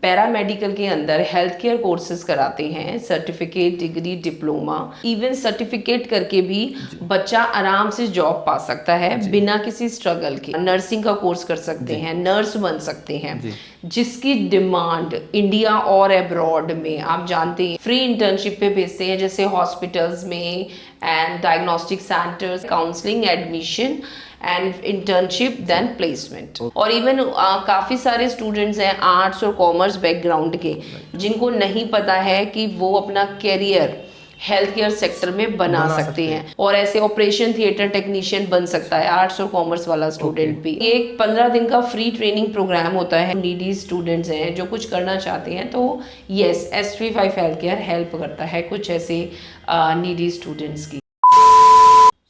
Paramedical के अंदर health care courses कराते हैं, certificate, degree, diploma, even certificate करके भी बच्चा आराम से जॉब पा सकता है बिना किसी स्ट्रगल के। नर्सिंग का कोर्स कर सकते हैं, नर्स बन सकते हैं, जिसकी डिमांड इंडिया और अब्रॉड में आप जानते हैं। फ्री इंटर्नशिप पे भेजते हैं, जैसे हॉस्पिटल्स में and diagnostic centres, counselling, admission and internship, then placement. और इवन काफ़ी सारे स्टूडेंट्स हैं आर्ट्स और कॉमर्स बैकग्राउंड के, जिनको नहीं पता है कि वो अपना कैरियर हेल्थ केयर सेक्टर में बना सकते हैं, और ऐसे ऑपरेशन थिएटर टेक्नीशियन बन सकता है आर्ट्स और कॉमर्स वाला स्टूडेंट भी। ये एक 15 दिन का फ्री ट्रेनिंग प्रोग्राम होता है। नीडी स्टूडेंट्स हैं जो कुछ करना चाहते हैं, तो yes, SV5 health care help करता है कुछ ऐसे नीडी स्टूडेंट्स की।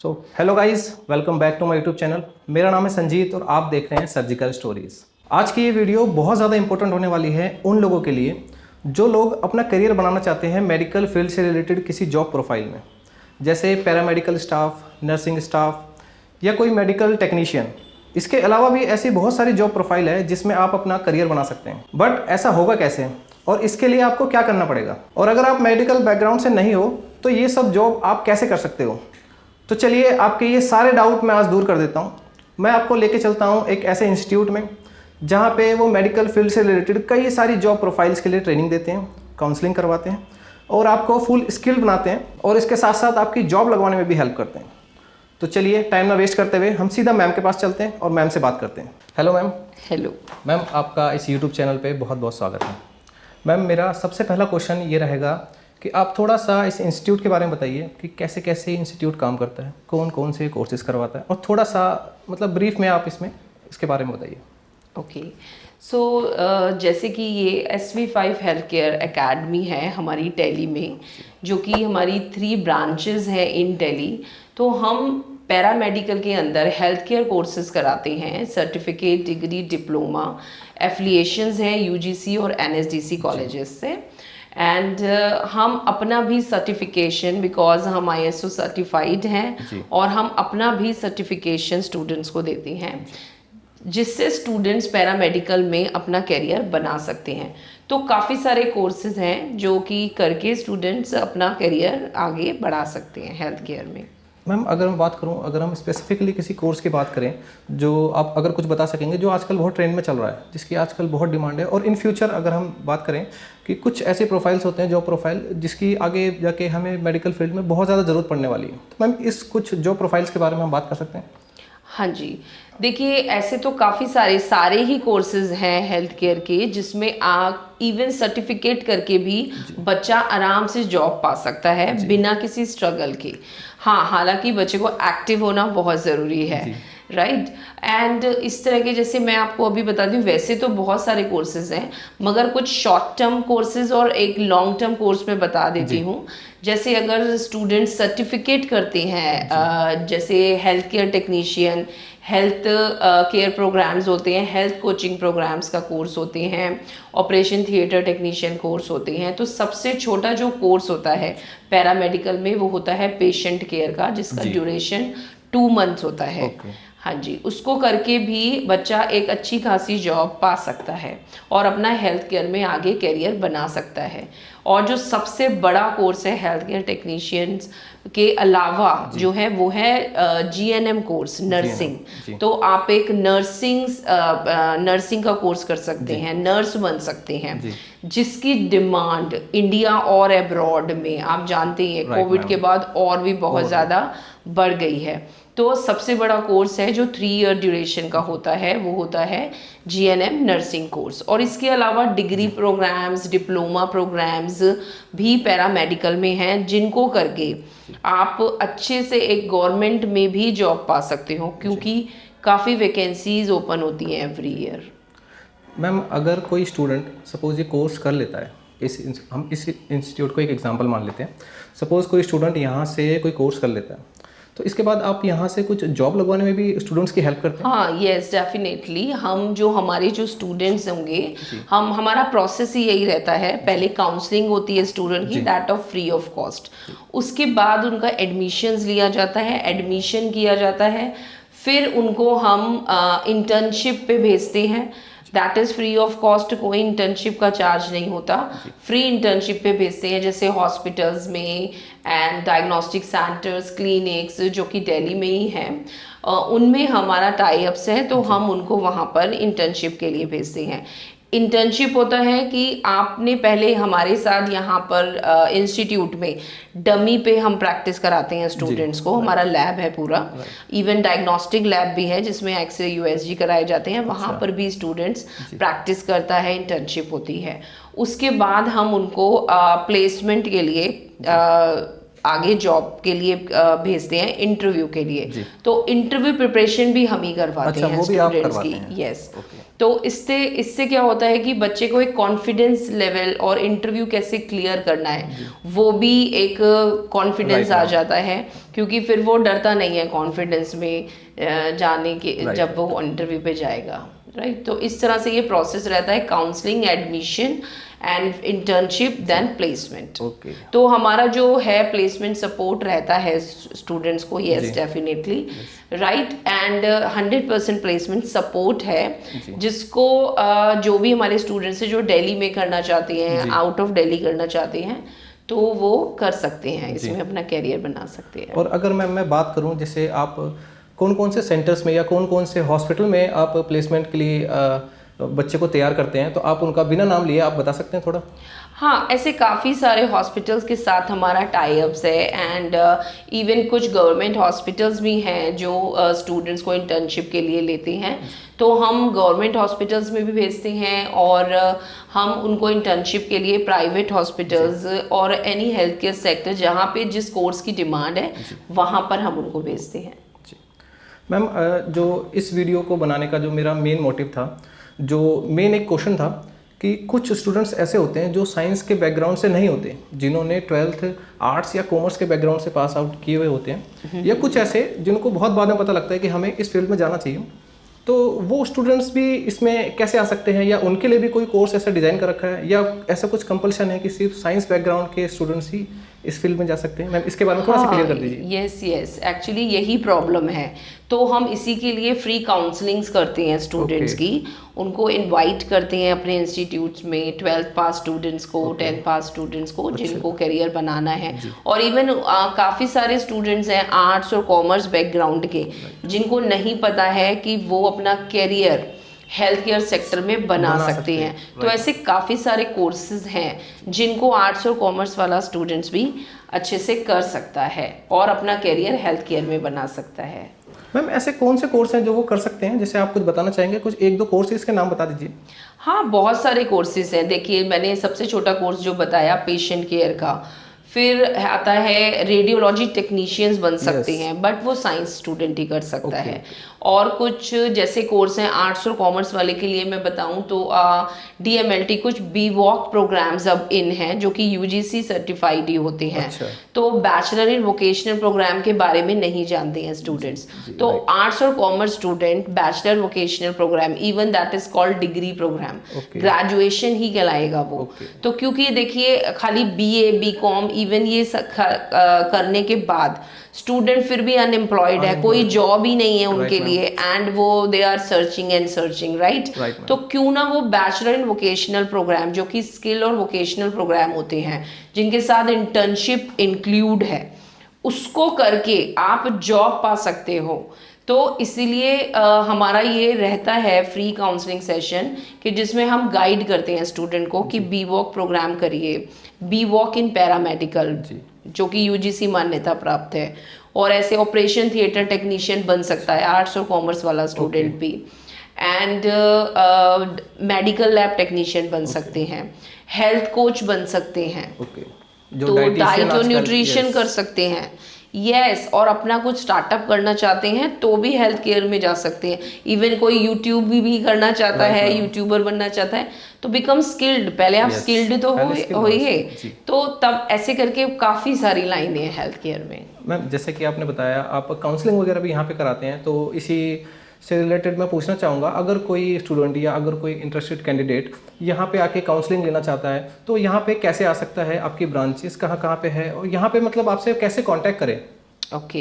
So hello guys, welcome back to my YouTube channel. मेरा नाम है संजीत और आप देख रहे हैं सर्जिकल स्टोरीज। आज की ये वीडियो बहुत ज़्यादा इंपॉर्टेंट होने वाली है उन लोगों के लिए जो लोग अपना करियर बनाना चाहते हैं मेडिकल फील्ड से रिलेटेड किसी जॉब प्रोफाइल में, जैसे पैरामेडिकल स्टाफ, नर्सिंग स्टाफ या कोई मेडिकल टेक्नीशियन। इसके अलावा भी ऐसी बहुत सारी जॉब प्रोफाइल है जिसमें आप अपना करियर बना सकते हैं। बट ऐसा होगा कैसे और इसके लिए आपको क्या करना पड़ेगा, और अगर आप मेडिकल बैकग्राउंड से नहीं हो तो ये सब जॉब आप कैसे कर सकते हो। तो चलिए आपके ये सारे डाउट मैं आज दूर कर देता हूँ। मैं आपको लेके चलता हूँ एक ऐसे इंस्टीट्यूट में जहाँ पे वो मेडिकल फील्ड से रिलेटेड कई सारी जॉब प्रोफाइल्स के लिए ट्रेनिंग देते हैं, काउंसलिंग करवाते हैं और आपको फुल स्किल बनाते हैं, और इसके साथ साथ आपकी जॉब लगवाने में भी हेल्प करते हैं। तो चलिए टाइम ना वेस्ट करते हुए हम सीधा मैम के पास चलते हैं और मैम से बात करते हैं। Hello ma'am. हेलो मैम, आपका इस यूट्यूब चैनल पर बहुत बहुत स्वागत है। मैम, मेरा सबसे पहला क्वेश्चन ये रहेगा कि आप थोड़ा सा इस इंस्टीट्यूट के बारे में बताइए कि कैसे कैसे इंस्टीट्यूट काम करता है, कौन कौन से कोर्सेज करवाता है, और थोड़ा सा मतलब ब्रीफ में आप इसके बारे में बताइए। ओके, सो जैसे कि ये SV5 हेल्थ केयर एकेडमी है हमारी दिल्ली में, जो कि हमारी 3 ब्रांचेस हैं इन दिल्ली। तो हम पैरामेडिकल के अंदर हेल्थ केयर कोर्सेज कराते हैं, सर्टिफिकेट, डिग्री, डिप्लोमा, एफिलिएशंस हैं UGC और NSDC कॉलेजेस से। एंड हम अपना भी सर्टिफिकेशन, बिकॉज हम ISO सर्टिफाइड हैं, और हम अपना भी सर्टिफिकेशन स्टूडेंट्स को देते हैं, जिससे स्टूडेंट्स पैरामेडिकल में अपना करियर बना सकते हैं। तो काफ़ी सारे कोर्सेज हैं जो कि करके स्टूडेंट्स अपना करियर आगे बढ़ा सकते हैं हेल्थ केयर में। मैम, अगर मैं बात करूं, अगर हम स्पेसिफिकली किसी कोर्स की बात करें, जो आप अगर कुछ बता सकेंगे जो आजकल बहुत ट्रेंड में चल रहा है, जिसकी आजकल बहुत डिमांड है, और इन फ्यूचर अगर हम बात करें कि कुछ ऐसे प्रोफाइल्स होते हैं, जॉब प्रोफाइल, जिसकी आगे जाके हमें मेडिकल फील्ड में बहुत ज़्यादा ज़रूरत पड़ने वाली है, तो मैम इस कुछ जॉब प्रोफाइल्स के बारे में हम बात कर सकते हैं। हाँ जी, देखिए ऐसे तो काफ़ी सारे ही कोर्सेज हैं हेल्थ केयर के, जिसमें आप इवन सर्टिफिकेट करके भी बच्चा आराम से जॉब पा सकता है बिना किसी स्ट्रगल के। हाँ, हालांकि बच्चे को एक्टिव होना बहुत ज़रूरी है, राइट। एंड इस तरह के, जैसे मैं आपको अभी बता दूं, वैसे तो बहुत सारे कोर्सेज हैं, मगर कुछ शॉर्ट टर्म कोर्सेज और एक लॉन्ग टर्म कोर्स में बता देती हूँ। जैसे अगर स्टूडेंट सर्टिफिकेट करते हैं, जैसे health care technician, health care programmes होते हैं, हेल्थ कोचिंग प्रोग्राम्स का कोर्स होते हैं, ऑपरेशन थिएटर टेक्नीशियन कोर्स होते हैं। तो सबसे छोटा जो कोर्स होता है पैरामेडिकल में वो होता है पेशेंट केयर का, जिसका ड्यूरेशन 2 मंथ्स होता है। हाँ जी, उसको करके भी बच्चा एक अच्छी खासी जॉब पा सकता है और अपना हेल्थ केयर में आगे करियर बना सकता है। और जो सबसे बड़ा कोर्स है हेल्थ केयर टेक्नीशियंस के अलावा जो है वो है GNM कोर्स, नर्सिंग। तो आप एक नर्सिंग का कोर्स कर सकते हैं, नर्स बन सकते हैं, जिसकी डिमांड इंडिया और अब्रॉड में आप जानते हैं कोविड के बाद और भी बहुत ज़्यादा बढ़ गई है। तो सबसे बड़ा कोर्स है जो 3 ईयर ड्यूरेशन का होता है, वो होता है GNM नर्सिंग कोर्स। और इसके अलावा डिग्री प्रोग्राम्स, डिप्लोमा प्रोग्राम्स भी पैरामेडिकल में हैं, जिनको करके आप अच्छे से एक गवर्नमेंट में भी जॉब पा सकते हो, क्योंकि काफ़ी वैकेंसीज ओपन होती हैं एवरी ईयर। मैम, अगर कोई स्टूडेंट सपोज ये कोर्स कर लेता है, हम इस इंस्टीट्यूट को एक एग्जांपल मान लेते हैं। सपोज कोई स्टूडेंट यहाँ से कोई कोर्स कर लेता है, तो इसके बाद आप यहाँ से कुछ जॉब लगवाने में भी स्टूडेंट्स की हेल्प करते हैं? हाँ, यस, डेफिनेटली। हमारे जो स्टूडेंट्स होंगे, हमारा प्रोसेस ही यही रहता है। पहले काउंसलिंग होती है स्टूडेंट की, that of free of cost. उसके बाद उनका एडमिशन्स लिया जाता है, एडमिशन किया जाता है, फिर उनको हम इंटर्नशिप पे भेजते हैं। That is free of cost, कोई इंटर्नशिप का चार्ज नहीं होता, फ्री इंटर्नशिप पे भेजते हैं, जैसे हॉस्पिटल्स में एंड डायग्नोस्टिक सेंटर्स, क्लिनिक्स जो कि दिल्ली में ही हैं, उनमें हमारा टाई अप्स है, तो हम उनको वहाँ पर इंटर्नशिप के लिए भेजते हैं। इंटर्नशिप होता है कि आपने पहले हमारे साथ यहाँ पर इंस्टीट्यूट में डमी पे हम प्रैक्टिस कराते हैं स्टूडेंट्स को, हमारा लैब है पूरा, इवन डायग्नोस्टिक लैब भी है जिसमें एक्सरे यूएसजी कराए जाते हैं, वहाँ पर भी स्टूडेंट्स प्रैक्टिस करता है, इंटर्नशिप होती है। उसके बाद हम उनको प्लेसमेंट के लिए आगे जॉब के लिए भेजते हैं, इंटरव्यू के लिए। तो इंटरव्यू प्रिपरेशन भी हम ही करवाते हैं स्टूडेंट्स की। यस, तो इससे क्या होता है कि बच्चे को एक कॉन्फिडेंस लेवल और इंटरव्यू कैसे क्लियर करना है वो भी एक कॉन्फिडेंस आ जाता है, क्योंकि फिर वो डरता नहीं है कॉन्फिडेंस में जाने के जब वो इंटरव्यू पे जाएगा, राइट। तो इस तरह से ये प्रोसेस रहता है, counselling, admission and internship then placement. तो हमारा जो है प्लेसमेंट सपोर्ट रहता है स्टूडेंट्स को, yes definitely, right, and 100% placement support है, जिसको जो भी हमारे स्टूडेंट्स हैं जो दिल्ली में करना चाहते हैं, आउट ऑफ दिल्ली करना चाहते हैं, तो वो कर सकते हैं, इसमें अपना कैरियर बना सकते हैं। और अगर मैं बात करूं, जैसे आप कौन कौन से सेंटर्स में या कौन कौन से हॉस्पिटल में आप प्लेसमेंट के लिए बच्चे को तैयार करते हैं, तो आप उनका बिना नाम लिए आप बता सकते हैं थोड़ा? हाँ, ऐसे काफ़ी सारे हॉस्पिटल्स के साथ हमारा टाई अप्स है, एंड इवन कुछ गवर्नमेंट हॉस्पिटल्स भी हैं जो स्टूडेंट्स को इंटर्नशिप के लिए लेते हैं, तो हम गवर्नमेंट हॉस्पिटल्स में भी भेजते हैं, और हम उनको इंटर्नशिप के लिए प्राइवेट हॉस्पिटल्स और एनी हेल्थ केयर सेक्टर जहाँ पे जिस कोर्स की डिमांड है वहाँ पर हम उनको भेजते हैं। मैम, जो इस वीडियो को बनाने का जो मेरा मेन मोटिव था, जो मेन एक क्वेश्चन था कि कुछ स्टूडेंट्स ऐसे होते हैं जो साइंस के बैकग्राउंड से नहीं होते, जिन्होंने 12th आर्ट्स या कॉमर्स के बैकग्राउंड से पास आउट किए हुए होते हैं, या कुछ ऐसे जिनको बहुत बाद में पता लगता है कि हमें इस फील्ड में जाना चाहिए, तो वो स्टूडेंट्स भी इसमें कैसे आ सकते हैं, या उनके लिए भी कोई कोर्स ऐसा डिज़ाइन कर रखा है, या ऐसा कुछ कंपल्शन है कि सिर्फ साइंस बैकग्राउंड के स्टूडेंट्स ही इस फील्ड में जा सकते हैं? मैम, इसके बारे में थोड़ा सा क्लियर कर दीजिए। यस, एक्चुअली यही प्रॉब्लम है, तो हम इसी के लिए फ्री काउंसलिंग्स करते हैं स्टूडेंट्स की, उनको इनवाइट करते हैं अपने इंस्टीट्यूट्स में, 12th पास स्टूडेंट्स को, 10th पास स्टूडेंट्स को, जिनको करियर बनाना है, और इवन काफ़ी सारे स्टूडेंट्स हैं आर्ट्स और कॉमर्स बैकग्राउंड के, जिनको नहीं पता है कि वो अपना करियर हेल्थ केयर सेक्टर में बना सकते हैं। तो ऐसे काफ़ी सारे कोर्सेज हैं जिनको आर्ट्स और कॉमर्स वाला स्टूडेंट्स भी अच्छे से कर सकता है और अपना करियर हेल्थ केयर में बना सकता है। मैम, ऐसे कौन से कोर्स हैं जो वो कर सकते हैं, जैसे आप कुछ बताना चाहेंगे? कुछ एक दो कोर्सेज के नाम बता दीजिए। हाँ, बहुत सारे कोर्सेज हैं। देखिए, मैंने सबसे छोटा कोर्स जो बताया पेशेंट केयर का, फिर आता है रेडियोलॉजी टेक्नीशियंस बन सकते हैं, बट वो साइंस स्टूडेंट ही कर सकता है। और कुछ जैसे कोर्स हैं आर्ट्स और कॉमर्स वाले के लिए मैं बताऊं तो DMLT, कुछ BVOC प्रोग्राम्स अब इन हैं जो कि UGC सर्टिफाइड ही होते हैं। तो बैचलर इन वोकेशनल प्रोग्राम के बारे में नहीं जानते हैं स्टूडेंट्स, तो आर्ट्स और commerce student bachelor vocational programme, even that is called degree programme, graduation ही कहलाएगा वो। तो क्योंकि देखिए, खाली BA BCom इवन ये करने के बाद स्टूडेंट फिर भी अनएम्प्लॉयड है, कोई जॉब ही नहीं है उनके लिए, एंड वो they are searching and searching, right. तो क्यों ना वो बैचलर इन वोकेशनल प्रोग्राम, जो कि स्किल और वोकेशनल प्रोग्राम होते हैं जिनके साथ इंटर्नशिप इंक्लूड है, उसको करके आप जॉब पा सकते हो। तो इसीलिए हमारा ये रहता है फ्री काउंसलिंग सेशन कि जिसमें हम गाइड करते हैं स्टूडेंट को कि BVOC प्रोग्राम करिए, BVOC इन पैरामेडिकल जो कि UGC मान्यता प्राप्त है, और ऐसे ऑपरेशन थिएटर टेक्नीशियन बन सकता है आर्ट्स और कॉमर्स वाला स्टूडेंट भी, एंड मेडिकल लैब टेक्नीशियन बन सकते हैं, हेल्थ कोच बन सकते हैं, तो डाइट और न्यूट्रिशन कर सकते हैं, यस। और अपना कुछ स्टार्टअप करना चाहते हैं तो भी हेल्थ केयर में जा सकते हैं। इवन कोई यूट्यूब भी करना चाहता है, यूट्यूबर बनना चाहता है, तो बिकम स्किल्ड, पहले आप स्किल्ड तो होइए, तो तब ऐसे करके काफ़ी सारी लाइनें हैं हेल्थ केयर में। मैम, जैसे कि आपने बताया आप काउंसलिंग वगैरह भी यहाँ पे कराते हैं, तो इसी से रिलेटेड मैं पूछना चाहूँगा, अगर कोई स्टूडेंट या अगर कोई इंटरेस्टेड कैंडिडेट यहाँ पे आके काउंसलिंग लेना चाहता है, तो यहाँ पे कैसे आ सकता है? आपकी ब्रांचेस कहाँ कहाँ पे है, और यहाँ पे मतलब आपसे कैसे कांटेक्ट करें? ओके,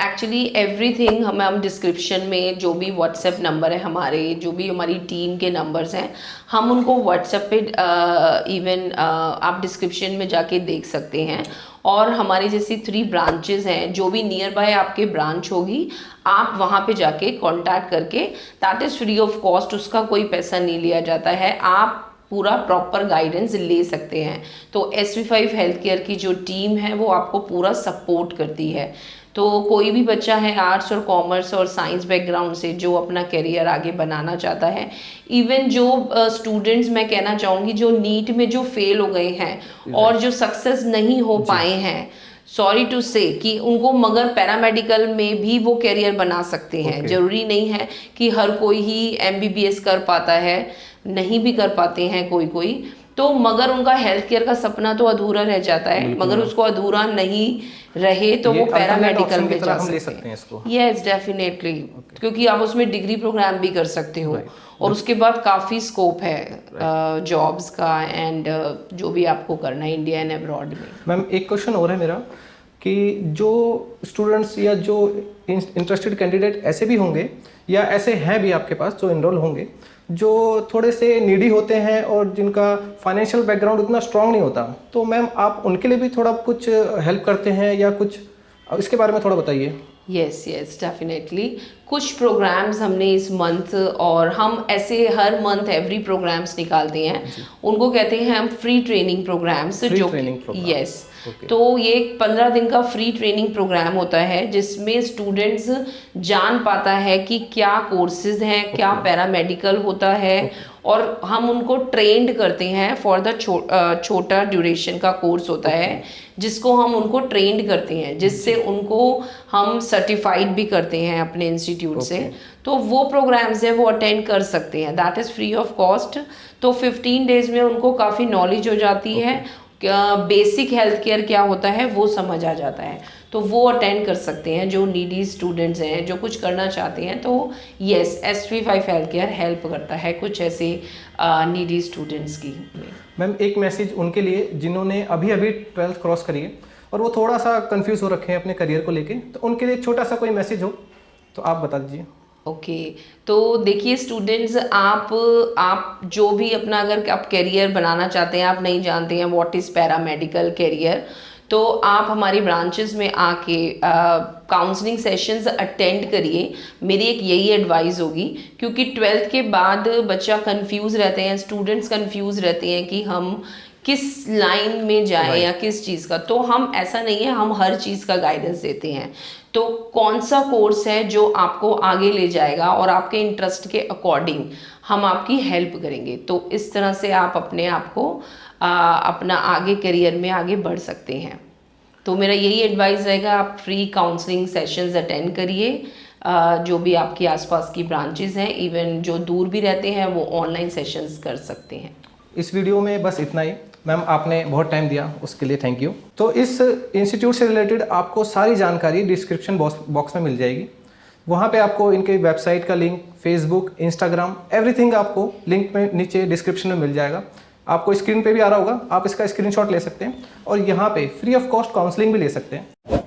एक्चुअली एवरीथिंग हम डिस्क्रिप्शन में जो भी व्हाट्सएप नंबर है हमारे, जो भी हमारी टीम के नंबर्स हैं, हम उनको व्हाट्सएप पे इवन आप डिस्क्रिप्शन में जाके देख सकते हैं। और हमारी जैसी 3 ब्रांचेस हैं, जो भी नियर बाय आपके ब्रांच होगी आप वहाँ पे जाके कांटेक्ट करके, that is free of cost, उसका कोई पैसा नहीं लिया जाता है, आप पूरा प्रॉपर गाइडेंस ले सकते हैं। तो SV5 हेल्थ केयर की जो टीम है वो आपको पूरा सपोर्ट करती है। तो कोई भी बच्चा है आर्ट्स और कॉमर्स और साइंस बैकग्राउंड से जो अपना करियर आगे बनाना चाहता है, इवन जो स्टूडेंट्स मैं कहना चाहूँगी जो नीट में जो फेल हो गए हैं और जो सक्सेस नहीं हो पाए हैं, सॉरी टू से कि उनको मगर पैरामेडिकल में भी वो करियर बना सकते हैं। जरूरी नहीं है कि हर कोई ही MBBS कर पाता है, नहीं भी कर पाते हैं कोई, तो मगर उनका हेल्थ केयर का सपना तो अधूरा रह जाता है, मगर उसको अधूरा नहीं रहे तो वो पैरामेडिकल में जा सकते हैं इसको। यस डेफिनेटली, क्योंकि आप उसमें डिग्री प्रोग्राम भी कर सकते हो और उसके बाद काफ़ी स्कोप है जॉब्स का एंड जो भी आपको करना है इंडिया एंड अब्रॉड में। मैम एक क्वेश्चन और है मेरा कि जो स्टूडेंट्स या जो इंटरेस्टेड कैंडिडेट ऐसे भी होंगे या ऐसे हैं भी आपके पास जो इनरोल होंगे, जो थोड़े से नीडी होते हैं और जिनका फाइनेंशियल बैकग्राउंड उतना स्ट्रांग नहीं होता, तो मैम आप उनके लिए भी थोड़ा कुछ हेल्प करते हैं या कुछ, इसके बारे में थोड़ा बताइए। यस डेफिनेटली, कुछ प्रोग्राम्स हमने इस मंथ, और हम ऐसे हर मंथ एवरी प्रोग्राम्स निकालते हैं, उनको कहते हैं हम फ्री ट्रेनिंग प्रोग्राम्स। जो यस तो ये 15 दिन का फ्री ट्रेनिंग प्रोग्राम होता है जिसमें स्टूडेंट्स जान पाता है कि क्या कोर्सेज हैं, क्या पैरामेडिकल होता है, और हम उनको ट्रेंड करते हैं फॉर द छोटा ड्यूरेशन का कोर्स होता है जिसको हम उनको ट्रेंड करते हैं, जिससे उनको हम सर्टिफाइड भी करते हैं अपने इंस्टीट्यूट से। तो वो प्रोग्राम्स है वो अटेंड कर सकते हैं, that is free of cost. तो 15 डेज में उनको काफ़ी नॉलेज हो जाती है, बेसिक हेल्थ केयर क्या होता है वो समझ आ जाता है, तो वो अटेंड कर सकते हैं जो नीडी स्टूडेंट्स हैं, जो कुछ करना चाहते हैं। तो yes, SV5 health care help करता है कुछ ऐसे नीडी स्टूडेंट्स की। मैम एक मैसेज उनके लिए जिन्होंने अभी 12th क्रॉस करी है और वो थोड़ा सा कंफ्यूज हो रखे हैं अपने करियर को लेके, तो उनके लिए छोटा सा कोई मैसेज हो तो आप बता दीजिए। ओके, तो देखिए स्टूडेंट्स, आप जो भी अपना अगर आप करियर बनाना चाहते हैं, आप नहीं जानते हैं व्हाट इज़ पैरामेडिकल करियर, तो आप हमारी ब्रांचेस में आके काउंसलिंग सेशंस अटेंड करिए। मेरी एक यही एडवाइस होगी, क्योंकि 12th के बाद बच्चा कंफ्यूज रहते हैं, स्टूडेंट्स कंफ्यूज रहते हैं कि हम किस लाइन में जाएं या किस चीज़ का। तो हम ऐसा नहीं है, हम हर चीज़ का गाइडेंस देते हैं। तो कौन सा कोर्स है जो आपको आगे ले जाएगा और आपके इंटरेस्ट के अकॉर्डिंग हम आपकी हेल्प करेंगे, तो इस तरह से आप अपने आप को अपना आगे करियर में आगे बढ़ सकते हैं। तो मेरा यही एडवाइस रहेगा, आप फ्री काउंसलिंग सेशंस अटेंड करिए, जो भी आपके आसपास की ब्रांचेस हैं, इवन जो दूर भी रहते हैं वो ऑनलाइन सेशंस कर सकते हैं। इस वीडियो में बस इतना ही। मैम आपने बहुत टाइम दिया, उसके लिए थैंक यू। तो इस इंस्टीट्यूट से रिलेटेड आपको सारी जानकारी डिस्क्रिप्शन बॉक्स में मिल जाएगी। वहाँ पे आपको इनके वेबसाइट का लिंक, फेसबुक, इंस्टाग्राम, एवरीथिंग आपको लिंक में नीचे डिस्क्रिप्शन में मिल जाएगा। आपको स्क्रीन पे भी आ रहा होगा, आप इसका स्क्रीनशॉट ले सकते हैं और यहाँ पे फ्री ऑफ कॉस्ट काउंसलिंग भी ले सकते हैं।